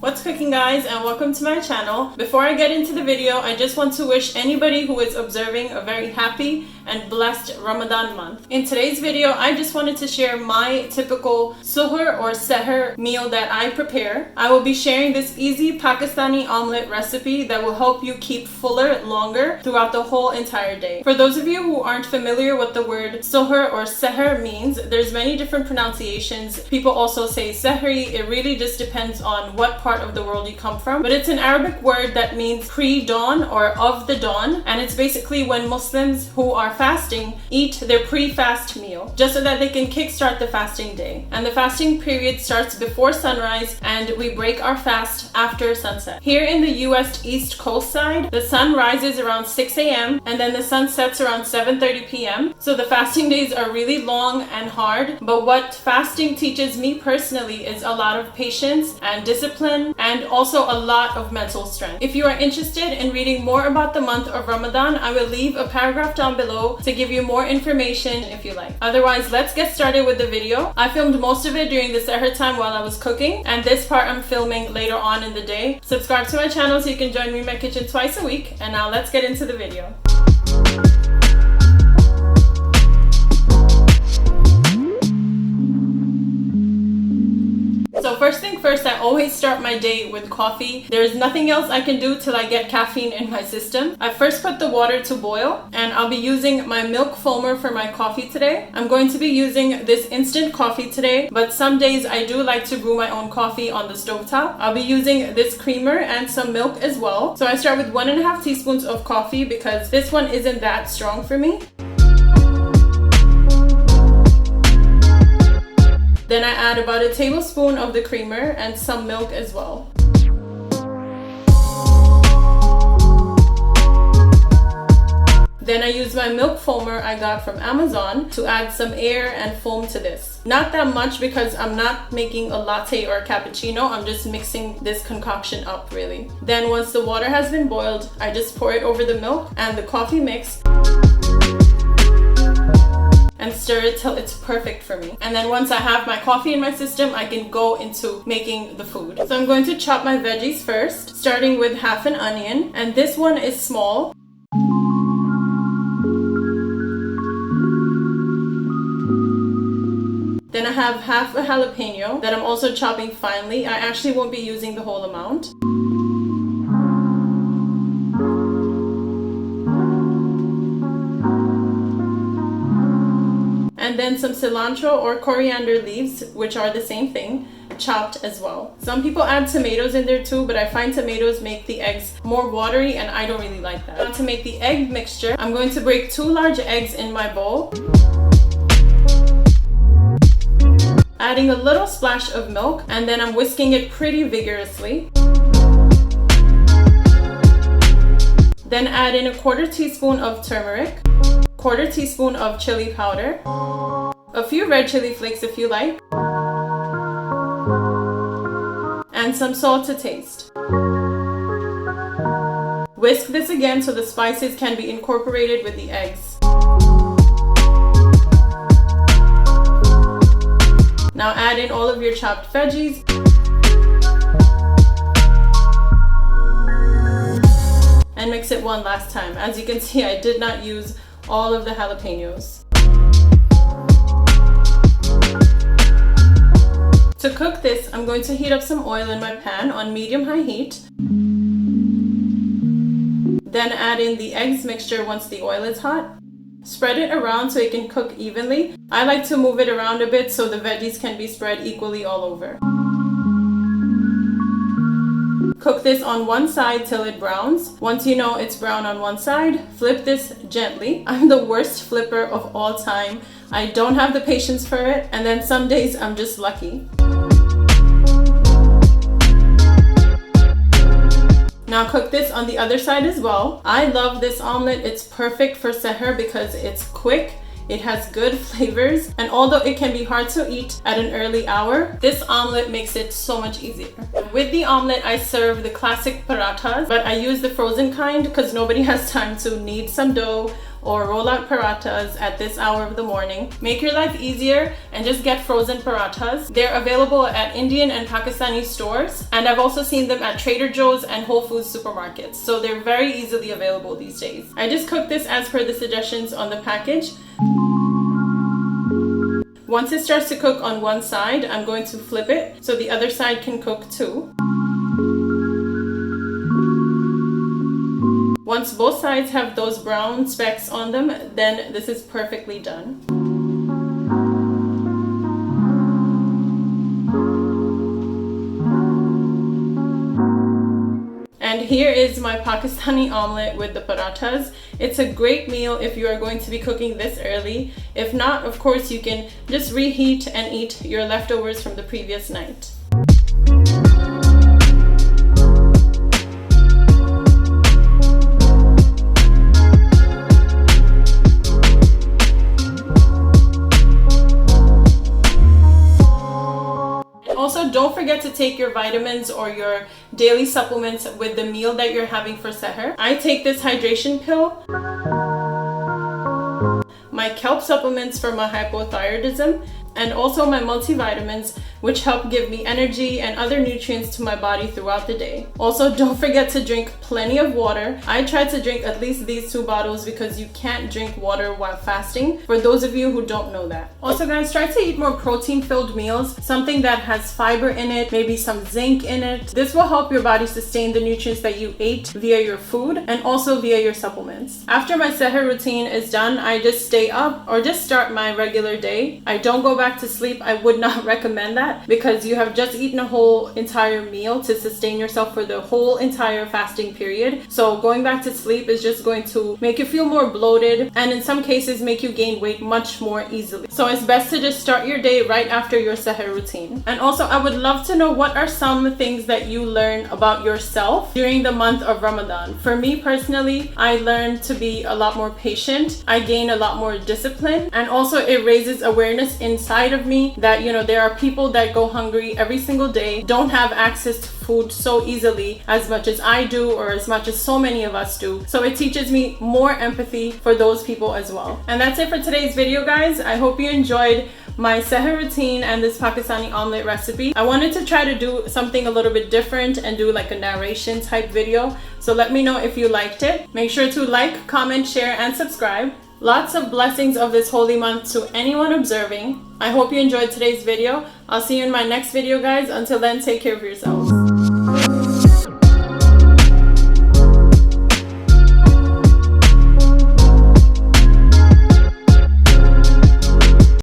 What's cooking, guys, and welcome to my channel. Before I get into the video, I just want to wish anybody who is observing a very happy and blessed Ramadan month. In today's video, I just wanted to share my typical Suhoor or Sehr meal that I prepare. I will be sharing this easy Pakistani omelette recipe that will help you keep fuller longer throughout the whole entire day. For those of you who aren't familiar with the word Suhoor or Sehr means, there's many different pronunciations. People also say Sehri. It really just depends on what part of the world you come from, but it's an Arabic word that means pre-dawn or of the dawn, and it's basically when Muslims who are fasting eat their pre-fast meal just so that they can kickstart the fasting day. And the fasting period starts before sunrise and we break our fast after sunset. Here in the US East Coast side, the sun rises around 6 a.m. and then the sun sets around 7:30 p.m. So the fasting days are really long and hard, but what fasting teaches me personally is a lot of patience and discipline, and also a lot of mental strength. If you are interested in reading more about the month of Ramadan, I will leave a paragraph down below to give you more information if you like. Otherwise, let's get started with the video. I filmed most of it during the Sehr time while I was cooking, and this part I'm filming later on in the day. Subscribe to my channel so you can join me in my kitchen twice a week, and now let's get into the video. So first thing first, I always start my day with coffee. There is nothing else I can do till I get caffeine in my system. I first put the water to boil, and I'll be using my milk foamer for my coffee today. I'm going to be using this instant coffee today, but some days I do like to brew my own coffee on the stovetop. I'll be using this creamer and some milk as well. So I start with 1.5 teaspoons of coffee because this one isn't that strong for me. Then I add about a tablespoon of the creamer and some milk as well. Then I use my milk foamer I got from Amazon to add some air and foam to this. Not that much because I'm not making a latte or a cappuccino, I'm just mixing this concoction up really. Then once the water has been boiled, I just pour it over the milk and the coffee mix and stir it till it's perfect for me. And then once I have my coffee in my system, I can go into making the food. So I'm going to chop my veggies first, starting with half an onion, and this one is small. Then I have half a jalapeno that I'm also chopping finely. I actually won't be using the whole amount. And then some cilantro or coriander leaves, which are the same thing, chopped as well. Some people add tomatoes in there too, but I find tomatoes make the eggs more watery and I don't really like that. Now to make the egg mixture, I'm going to break 2 large eggs in my bowl, adding a little splash of milk, and then I'm whisking it pretty vigorously. Then add in a 1/4 teaspoon of turmeric, 1/4 teaspoon of chili powder, a few red chili flakes if you like, and some salt to taste. Whisk this again so the spices can be incorporated with the eggs. Now add in all of your chopped veggies. And mix it one last time. As you can see, I did not use all of the jalapenos. To cook this, I'm going to heat up some oil in my pan on medium-high heat. Then add in the eggs mixture once the oil is hot. Spread it around so it can cook evenly. I like to move it around a bit so the veggies can be spread equally all over. Cook this on one side till it browns. Once you know it's brown on one side, flip this gently. I'm the worst flipper of all time. I don't have the patience for it, and then some days I'm just lucky. Now cook this on the other side as well. I love this omelet. It's perfect for Sehr because it's quick, it has good flavors, and although it can be hard to eat at an early hour, this omelet makes it so much easier. With the omelet, I serve the classic parathas, but I use the frozen kind because nobody has time to knead some dough or roll out parathas at this hour of the morning. Make your life easier and just get frozen parathas. They're available at Indian and Pakistani stores, and I've also seen them at Trader Joe's and Whole Foods supermarkets, so they're very easily available these days. I just cooked this as per the suggestions on the package. Once it starts to cook on one side, I'm going to flip it so the other side can cook too. Once both sides have those brown specks on them, then this is perfectly done. And here is my Pakistani omelette with the parathas. It's a great meal if you are going to be cooking this early. If not, of course, you can just reheat and eat your leftovers from the previous night. Also, don't forget to take your vitamins or your daily supplements with the meal that you're having for Sehr. I take this hydration pill, my kelp supplements for my hypothyroidism, and also my multivitamins, which help give me energy and other nutrients to my body throughout the day. Also, don't forget to drink plenty of water. I try to drink at least these 2 bottles because you can't drink water while fasting, for those of you who don't know that. Also guys, try to eat more protein-filled meals, something that has fiber in it, maybe some zinc in it. This will help your body sustain the nutrients that you ate via your food and also via your supplements. After my Sehr routine is done, I just stay up or just start my regular day. I don't go back to sleep. I would not recommend that because you have just eaten a whole entire meal to sustain yourself for the whole entire fasting period. So going back to sleep is just going to make you feel more bloated and in some cases make you gain weight much more easily. So it's best to just start your day right after your Sehr routine. And also, I would love to know what are some things that you learn about yourself during the month of Ramadan. For me personally, I learned to be a lot more patient. I gain a lot more discipline, and also it raises awareness inside of me that, you know, there are people that go hungry every single day, don't have access to food so easily as much as I do or as much as so many of us do. So it teaches me more empathy for those people as well. And that's it for today's video, guys. I hope you enjoyed my Sehr routine and this Pakistani omelette recipe. I wanted to try to do something a little bit different and do like a narration type video. So let me know if you liked it. Make sure to like, comment, share, and subscribe. Lots of blessings of this holy month to anyone observing. I hope you enjoyed today's video. I'll see you in my next video, guys. Until then, take care of yourselves.